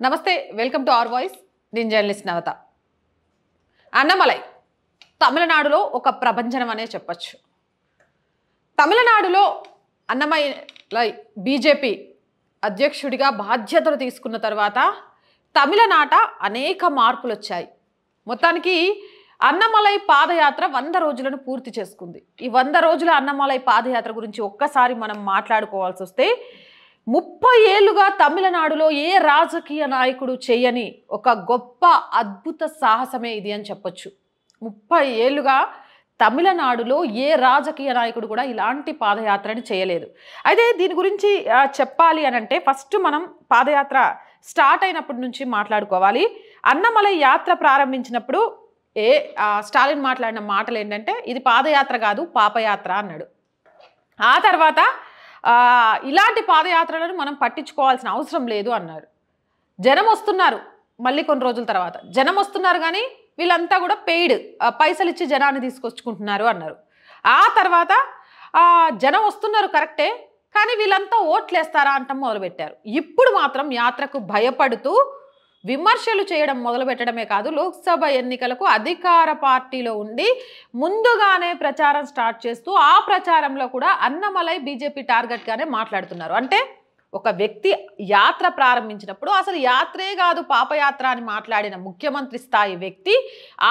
నమస్తే, welcome to our voice. నేను journalist నవత. అన్నమలై తమిళనాడులో ఒక ప్రభంజనం అనే చెప్పచ్చు. తమిళనాడులో అన్నమలై బీజేపీ అధ్యక్షుడిగా బాధ్యతలు తీసుకున్న తర్వాత తమిళనాట అనేక మార్పులు వచ్చాయి. మొత్తానికి అన్నమలై పాదయాత్ర 100 రోజులను పూర్తి చేసుకుంది. ఈ 100 రోజుల అన్నమలై పాదయాత్ర గురించి ఒక్కసారి మనం మాట్లాడుకోవాల్సి వస్తే 30 ఏళ్లుగా తమిళనాడులో ఏ రాజకీయ నాయకుడు చేయని ఒక గొప్ప అద్భుత సాహసమే ఇది అని చెప్పొచ్చు. 30 ఏళ్లుగా తమిళనాడులో ఏ రాజకీయ నాయకుడు కూడా ఇలాంటి పాదయాత్రని చేయలేదు. అయితే దీని గురించి చెప్పాలి అని అంటే ఫస్ట్ మనం పాదయాత్ర స్టార్ట్ అయినప్పటి నుంచి మాట్లాడుకోవాలి. అన్నమలై యాత్ర ప్రారంభించినప్పుడు స్టాలిన్ మాట్లాడిన మాటలు ఏంటంటే ఇది పాదయాత్ర కాదు పాపయాత్ర అన్నాడు. ఆ తర్వాత ఇలాంటి పాదయాత్రలను మనం పట్టించుకోవాల్సిన అవసరం లేదు అన్నారు. జనం వస్తున్నారు, మళ్ళీ కొన్ని రోజుల తర్వాత జనం వస్తున్నారు కానీ వీళ్ళంతా కూడా పెయిడ్ పైసలు ఇచ్చి జనాన్ని తీసుకొచ్చుకుంటున్నారు అన్నారు. ఆ తర్వాత జనం వస్తున్నారు కరెక్టే, కానీ వీళ్ళంతా ఓట్లేస్తారా అంటాం మొదలుపెట్టారు. ఇప్పుడు మాత్రం యాత్రకు భయపడుతూ విమర్శలు చేయడం మొదలుపెట్టడమే కాదు, లోక్సభ ఎన్నికలకు అధికార పార్టీలో ఉండి ముందుగానే ప్రచారం స్టార్ట్ చేస్తూ ఆ ప్రచారంలో కూడా అన్నమలై బీజేపీ టార్గెట్గానే మాట్లాడుతున్నారు. అంటే ఒక వ్యక్తి యాత్ర ప్రారంభించినప్పుడు అసలు యాత్రే కాదు పాపయాత్ర అని మాట్లాడిన ముఖ్యమంత్రి స్థాయి వ్యక్తి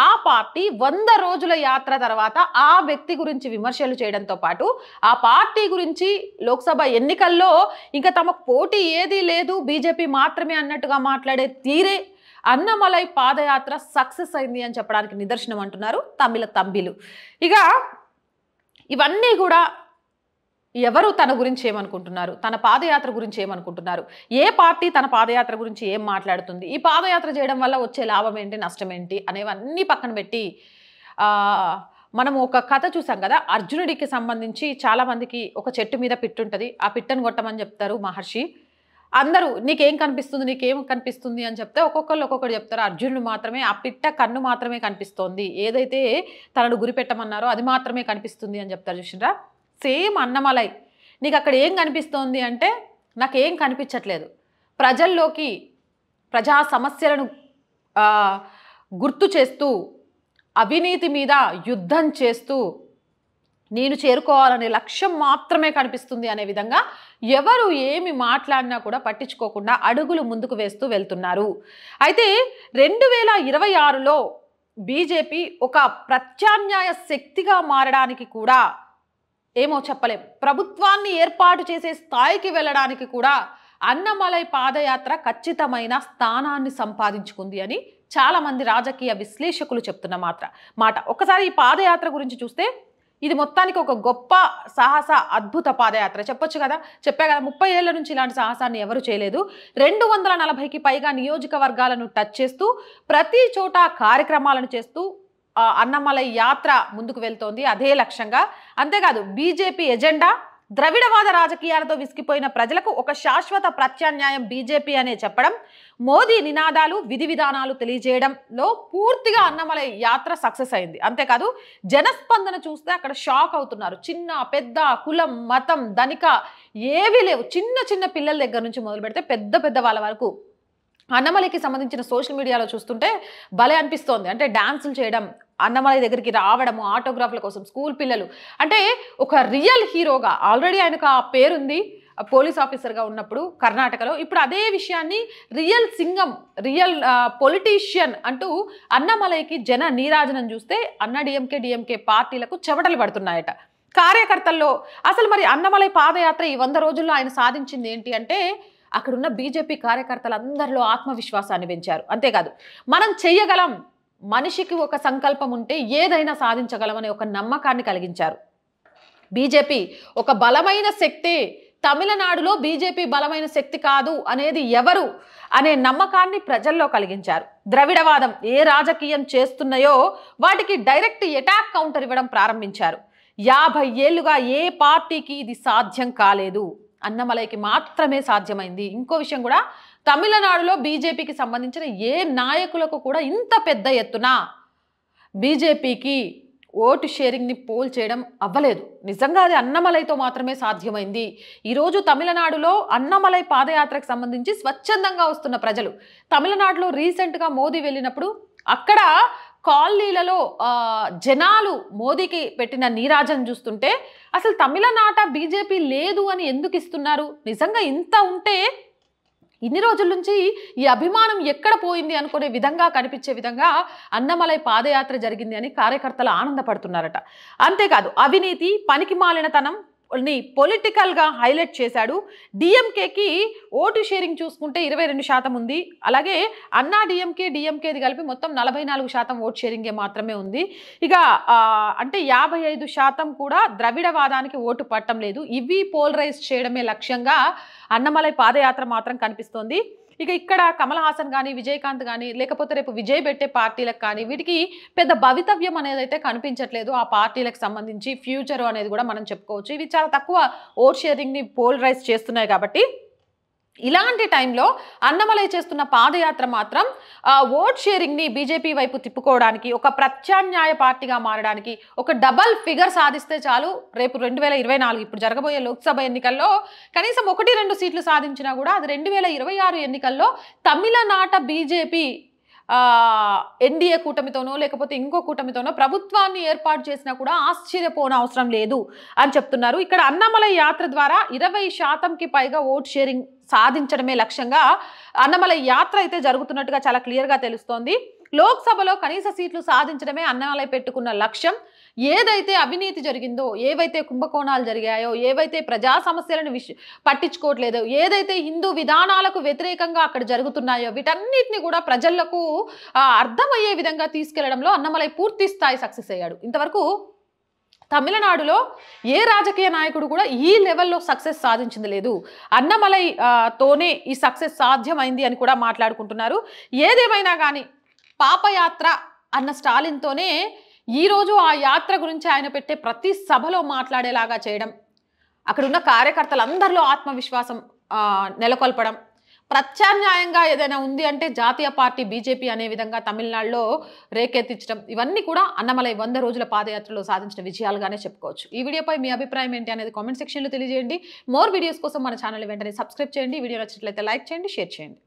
ఆ పార్టీ 100 రోజుల యాత్ర తర్వాత ఆ వ్యక్తి గురించి విమర్శలు చేయడంతో పాటు ఆ పార్టీ గురించి లోక్సభ ఎన్నికల్లో ఇంకా తమకు పోటీ ఏదీ లేదు బీజేపీ మాత్రమే అన్నట్టుగా మాట్లాడే తీరే అన్నమలై పాదయాత్ర సక్సెస్ అయింది అని చెప్పడానికి నిదర్శనం అంటున్నారు తమిళ తంబిలు. ఇక ఇవన్నీ కూడా ఎవరు తన గురించి ఏమనుకుంటున్నారు, తన పాదయాత్ర గురించి ఏమనుకుంటున్నారు, ఏ పార్టీ తన పాదయాత్ర గురించి ఏం మాట్లాడుతుంది, ఈ పాదయాత్ర చేయడం వల్ల వచ్చే లాభం ఏంటి నష్టం ఏంటి అనేవన్నీ పక్కన పెట్టి మనం ఒక కథ చూసాం కదా, అర్జునుడికి సంబంధించి చాలామందికి ఒక చెట్టు మీద పిట్టు ఉంటుంది, ఆ పిట్టను కొట్టమని చెప్తారు మహర్షి. అందరూ నీకేం కనిపిస్తుంది నీకేం కనిపిస్తుంది అని చెప్తే ఒక్కొక్కరు ఒక్కొక్కరు చెప్తారు. అర్జునుడు మాత్రమే ఆ పిట్ట కన్ను మాత్రమే కనిపిస్తోంది, ఏదైతే తనను గురి పెట్టమన్నారో అది మాత్రమే కనిపిస్తుంది అని చెప్తారు. చూసిరా, సేమ్ అన్నమలై నీకు అక్కడ ఏం కనిపిస్తోంది అంటే నాకేం కనిపించట్లేదు, ప్రజల్లోకి ప్రజా సమస్యలను గుర్తు చేస్తూ అవినీతి మీద యుద్ధం చేస్తూ నేను చేరుకోవాలనే లక్ష్యం మాత్రమే కనిపిస్తుంది అనే విధంగా ఎవరు ఏమి మాట్లాడినా కూడా పట్టించుకోకుండా అడుగులు ముందుకు వేస్తూ వెళ్తున్నారు. అయితే 2026లో బీజేపీ ఒక ప్రత్యామ్నాయ శక్తిగా మారడానికి కూడా ఏమో చెప్పలేం, ప్రభుత్వాన్ని ఏర్పాటు చేసే స్థాయికి వెళ్ళడానికి కూడా అన్నమలై పాదయాత్ర ఖచ్చితమైన స్థానాన్ని సంపాదించుకుంది అని చాలామంది రాజకీయ విశ్లేషకులు చెప్తున్న మాట. ఒకసారి ఈ పాదయాత్ర గురించి చూస్తే ఇది మొత్తానికి ఒక గొప్ప సాహస అద్భుత పాదయాత్ర చెప్పొచ్చు కదా. చెప్పా కదా, 30 ఏళ్ల నుంచి ఇలాంటి సాహసాన్ని ఎవరు చేయలేదు. 240కి పైగా నియోజకవర్గాలను టచ్ చేస్తూ ప్రతి చోట కార్యక్రమాలను చేస్తూ అన్నమలై యాత్ర ముందుకు వెళ్తోంది అదే లక్ష్యంగా. అంతేకాదు బీజేపీ ఎజెండా ద్రవిడవాద రాజకీయాలతో విసిగిపోయిన ప్రజలకు ఒక శాశ్వత ప్రత్యామ్నాయం బీజేపీ అనే చెప్పడం, మోదీ నినాదాలు విధి విధానాలు తెలియజేయడంలో పూర్తిగా అన్నమలై యాత్ర సక్సెస్ అయింది. అంతేకాదు జనస్పందన చూస్తే అక్కడ షాక్ అవుతున్నారు. చిన్న పెద్ద కులం మతం ధనిక ఏవీ లేవు. చిన్న చిన్న పిల్లల దగ్గర నుంచి మొదలు పెడితే పెద్ద పెద్ద వాళ్ళ వరకు అన్నమలైకి సంబంధించిన సోషల్ మీడియాలో చూస్తుంటే భలే అనిపిస్తోంది. అంటే డాన్సులు చేయడం, అన్నమలై దగ్గరికి రావడము, ఆటోగ్రాఫ్ల కోసం స్కూల్ పిల్లలు, అంటే ఒక రియల్ హీరోగా ఆల్రెడీ ఆయనకు ఆ పేరుంది పోలీస్ ఆఫీసర్గా ఉన్నప్పుడు కర్ణాటకలో. ఇప్పుడు అదే విషయాన్ని రియల్ సింగం రియల్ పొలిటీషియన్ అంటూ అన్నమలైకి జన నీరాజనం చూస్తే డిఎంకే పార్టీలకు చెమటలు పడుతున్నాయట కార్యకర్తల్లో. అసలు మరి అన్నమలై పాదయాత్ర ఈ 100 రోజుల్లో ఆయన సాధించింది ఏంటి అంటే అక్కడున్న బీజేపీ కార్యకర్తలందరిలో ఆత్మవిశ్వాసాన్ని పెంచారు. అంతేకాదు మనం చెయ్యగలం, మనిషికి ఒక సంకల్పం ఉంటే ఏదైనా సాధించగలమనే ఒక నమ్మకాన్ని కలిగించారు. బీజేపీ ఒక బలమైన శక్తి, తమిళనాడులో బీజేపీ బలమైన శక్తి కాదు అనేది ఎవరు అనే నమ్మకాన్ని ప్రజల్లో కలిగించారు. ద్రవిడవాదం ఏ రాజకీయం చేస్తున్నాయో వాటికి డైరెక్ట్ అటాక్ కౌంటర్ ఇవ్వడం ప్రారంభించారు. 50 ఏళ్లుగా ఏ పార్టీకి ఇది సాధ్యం కాలేదు, అన్నమలైకి మాత్రమే సాధ్యమైంది. ఇంకో విషయం కూడా, తమిళనాడులో బీజేపీకి సంబంధించిన ఏ నాయకులకు కూడా ఇంత పెద్ద ఎత్తున బీజేపీకి ఓటు షేరింగ్ని పోల్ చేయడం అవ్వలేదు. నిజంగా అది అన్నమలైతో మాత్రమే సాధ్యమైంది. ఈరోజు తమిళనాడులో అన్నమలై పాదయాత్రకు సంబంధించి స్వచ్ఛందంగా వస్తున్న ప్రజలు, తమిళనాడులో రీసెంట్గా మోదీ వెళ్ళినప్పుడు అక్కడ కాలనీలలో జనాలు మోదీకి పెట్టిన నీరాజన చూస్తుంటే అసలు తమిళనాట బీజేపీ లేదు అని ఎందుకు ఇస్తున్నారు? నిజంగా ఇంత ఉంటే ఇన్ని రోజుల నుంచి ఈ అభిమానం ఎక్కడ పోయింది అనుకునే విధంగా కనిపించే విధంగా అన్నమలై పాదయాత్ర జరిగింది అని కార్యకర్తలు ఆనందపడుతున్నారట. అంతేకాదు అవినీతి, పనికిమాలినతనం ని పొలిటికల్గా హైలైట్ చేశాడు. డిఎంకేకి ఓటు షేరింగ్ చూసుకుంటే 22% ఉంది. అలాగే అన్నా డిఎంకేది కలిపి మొత్తం 44% ఓటు షేరింగే మాత్రమే ఉంది. ఇక అంటే 55% కూడా ద్రవిడవాదానికి ఓటు పట్టం లేదు. ఇవి పోలరైజ్ చేయడమే లక్ష్యంగా అన్నమలై పాదయాత్ర మాత్రం కనిపిస్తోంది. ఇక ఇక్కడ కమల్ హాసన్ కానీ, విజయకాంత్ కానీ, లేకపోతే రేపు విజయ్ పెట్టే పార్టీలకు కానీ వీటికి పెద్ద భవితవ్యం అనేది అయితే కనిపించట్లేదు. ఆ పార్టీలకు సంబంధించి ఫ్యూచర్ అనేది కూడా మనం చెప్పుకోవచ్చు. ఇవి చాలా తక్కువ ఓట్ షేరింగ్ని పోలరైజ్ చేస్తున్నాయి కాబట్టి ఇలాంటి టైంలో అన్నమలై చేస్తున్న పాదయాత్ర మాత్రం ఓట్ షేరింగ్ని బీజేపీ వైపు తిప్పుకోవడానికి, ఒక ప్రత్యామ్నాయ పార్టీగా మారడానికి, ఒక డబల్ ఫిగర్ సాధిస్తే చాలు. రేపు 2024 ఇప్పుడు జరగబోయే లోక్సభ ఎన్నికల్లో కనీసం 1-2 సీట్లు సాధించినా కూడా అది 2026 ఎన్నికల్లో తమిళనాట బీజేపీ ఎన్డీఏ కూటమితోనో లేకపోతే ఇంకో కూటమితోనో ప్రభుత్వాన్ని ఏర్పాటు చేసినా కూడా ఆశ్చర్యపోన అవసరం లేదు అని చెప్తున్నారు. ఇక్కడ అన్నమలై యాత్ర ద్వారా 20%కి పైగా ఓట్ షేరింగ్ సాధించడమే లక్ష్యంగా అన్నమలై యాత్ర అయితే జరుగుతున్నట్టుగా చాలా క్లియర్గా తెలుస్తోంది. లోక్సభలో కనీస సీట్లు సాధించడమే అన్నమలై పెట్టుకున్న లక్ష్యం. ఏదైతే అవినీతి జరిగిందో, ఏవైతే కుంభకోణాలు జరిగాయో, ఏవైతే ప్రజా సమస్యలను పట్టించుకోవట్లేదో, ఏదైతే హిందూ విధానాలకు వ్యతిరేకంగా అక్కడ జరుగుతున్నాయో వీటన్నిటిని కూడా ప్రజలకు అర్థమయ్యే విధంగా తీసుకెళ్లడంలో అన్నమలై పూర్తి స్థాయి సక్సెస్ అయ్యాడు. ఇంతవరకు తమిళనాడులో ఏ రాజకీయ నాయకుడు కూడా ఈ లెవెల్లో సక్సెస్ సాధించింది లేదు. అన్నమలై తోనే ఈ సక్సెస్ సాధ్యమైంది అని కూడా మాట్లాడుకుంటున్నారు. ఏదేమైనా కానీ పాపయాత్ర అన్న స్టాలిన్తోనే ఈరోజు ఆ యాత్ర గురించి ఆయన పెట్టే ప్రతి సభలో మాట్లాడేలాగా చేయడం, అక్కడున్న కార్యకర్తలందరిలో ఆత్మవిశ్వాసం నెలకొల్పడం, ప్రత్యామ్నాయంగా ఏదైనా ఉంది అంటే జాతీయ పార్టీ బీజేపీ అనే విధంగా తమిళనాడులో రేకెత్తించడం, ఇవన్నీ కూడా అన్నమలై 100 రోజుల పాదయాత్రలో సాధించిన విజయాలుగానే చెప్పుకోవచ్చు. ఈ వీడియోపై మీ అభిప్రాయం ఏంటి అనేది కామెంట్ సెక్షన్లో తెలియజేయండి. మోర్ వీడియోస్ కోసం మన ఛానల్ వెంటనే సబ్స్క్రైబ్ చేయండి. వీడియో నచ్చినట్లయితే లైక్ చేయండి, షేర్ చేయండి.